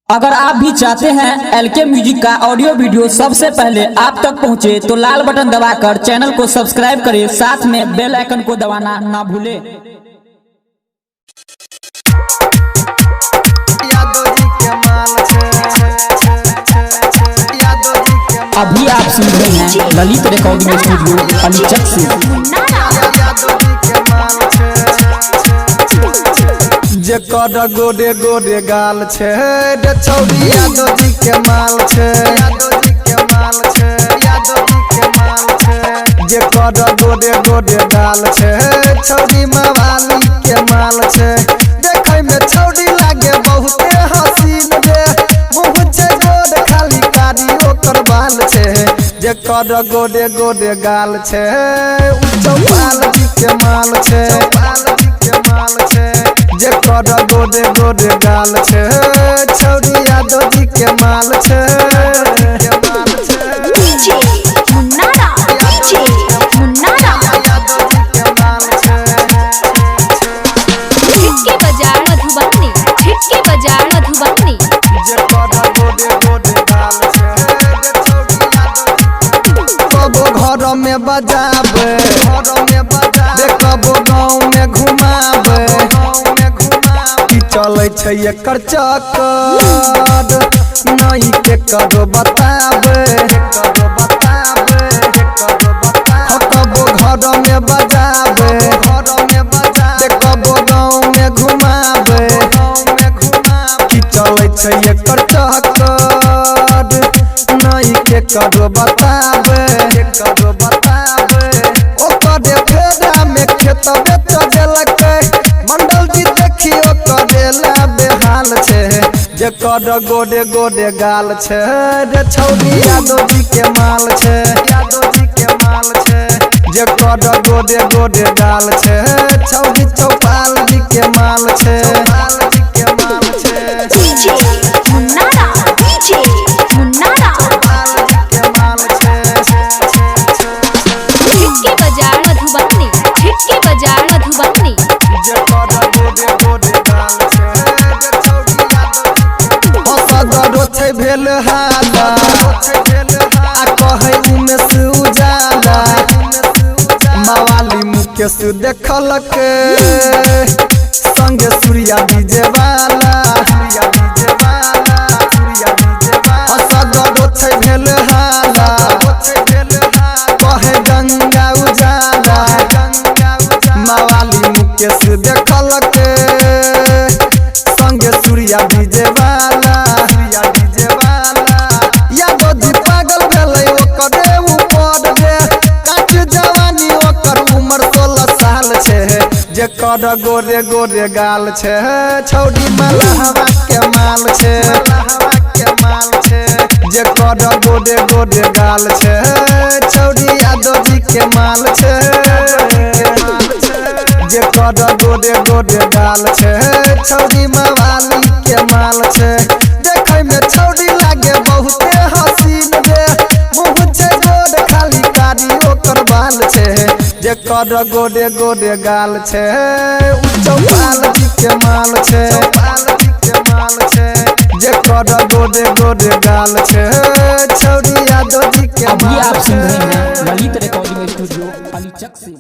अगर आप भी चाहते हैं एलके म्यूजिक का ऑडियो वीडियो सबसे पहले आप तक पहुंचे तो लाल बटन दबाकर चैनल को सब्सक्राइब करें, साथ में बेल आइकन को दबाना ना भूलें। अभी आप सुन रहे हैं ललित रिकॉर्डिंग स्टूडियो अलीचक से। जेकर गोडे गोडे गाल छे रे छौरी यादव जी के माल छे, यादव जी के माल छे, यादव जी के माल छे। जेकर गोडे गोडे गाल छे छौरी मवाली के माल छे। देखे में छौरी लागे बहुते हसीन रे, मुँह छे गोड खाली कारी ओकर बाल छे। जेकर गोडे गोडे गाल छे चौपाल जी के माल छे, चौपाल जी के माल छे। जेकर गोडे गोडे गाल छे छौरी यादव जी के माल छे, डीजे मुन्नारा, डीजे मुन्नारा। यादव जी के माल छे। ठिक्के बाजार मधुबनी, ठिक्के बाजार मधुबनी। जेकर गोडे गोडे गाल छे छौरी यादव जी। कबो घर में बजाबे, घर में बजाबे, कबो गाँव में घुमाबे, चले छे एकर चक्कर नहीं के करो बताबे, करो बताबे, करो बताबे। कबो घर में बजाबे, घर में बजाबे, कबो गाँव में घुमाबे, गाँव में घुमाबे। चले छे एकर चक्कर नहीं के करो बताबे, करो बताबे। ओकरे फेरा में खेत बेच देलकै, मंडल जी देखियो करेला बेहाल छे। जेकर गोडे गोडे गाल छे रे छौरी यादव जी के माल छे, यादव जी के माल छे। जेकर गोडे गोडे गाल छे छौरी चौपाल जी के माल छे, चौपाल जी के माल छे। DJ मुन्नारा, DJ मुन्नारा। चौपाल जी के माल छे। ठिक्के बाजार मधुबनी, ठिक्के बाजार मधुबनी। जेकर गोडे गोडे गाल छे रे छौरी यादव जी। हसदरो छे भेल हाला, आ कहे उमेश उजाला। मवाली मुकेश देखलके संगे सूर्या डीजे वाला, सूर्या डीजे वाला, सूर्या डीजे वाला। हसदरो छे भेल हाला, कहे गंगा उजाला, गंगा उजाला। मवाली मुकेश देखलके संगे सूर्या डीजे वाला, सूर्या डीजे वाला। यादव जी पागल भेलै ओकरे ऊपर रे, काट जवानी ओकर उम्र 16 साल छे। जेकर गोरे गोरे गाल छे छौरी मलहवा के माल छे, मलहवा के माल छे। जेकर गोरे गोरे गाल छे छौरी यादव जी के माल छे, जेकर गोडे गोडे गाल छे छौरी मवाली के माल छे। देखे में छौरी लागे बहुते हसीन रे, मुँह छे गोड खाली कारी ओकर बाल छे। जेकर गोडे गोडे गाल छे चौपाल जी के माल छे, चौपाल जी के माल छे। जेकर गोडे गोडे गाल छे छौरी यादव जी के अभी माल आप सुन रहे छे। हैं ललित रिकॉर्डिंग स्टूडियो अलीचक से।